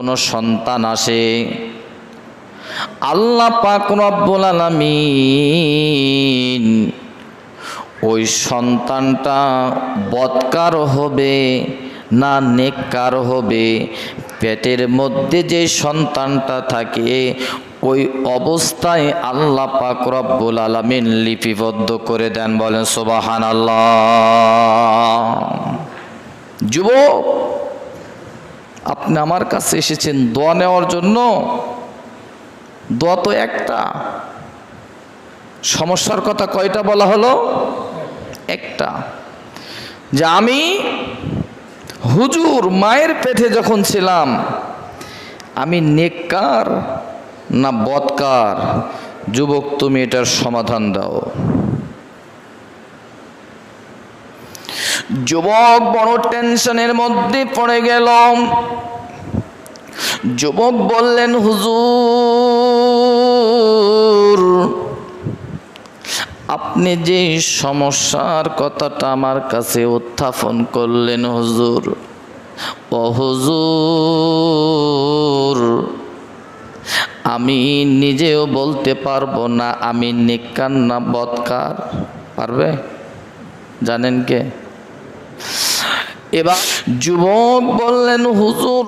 কোনো সন্তান আসে, আল্লাহ পাক রব্বুল আলামিন ওই সন্তানটা বদকার হবে না নেককার হবে, পেটের মধ্যে যে সন্তানটা থাকে ওই অবস্থায় আল্লাহ পাক রব্বুল আলামিন লিপিবদ্ধ করে দেন। বলেন সুবহানাল্লাহ। যুবক, আপনি আমার কাছে এসেছেন দোয়া নেওয়ার জন্য। দোয়া তো একটা, সমস্যার কথা কয়টা বলা হলো? একটা। যে আমি হুজুর মায়ের পেটে যখন ছিলাম আমি নেককার না বদকার? যুবক, তুমি এটার সমাধান দাও। যুবক বড় টেনশনের মধ্যে পড়ে গেল। যুবক বললেন, হুজুর আপনি যে সমস্যার কথাটা আমার কাছে উত্থাপন করলেন হুজুর, ও হুজুর আমি নিজেও বলতে পারবো না আমি নেককার না বদকার। পারবে? জানেন কে? এবার যুবক বললেন, হুজুর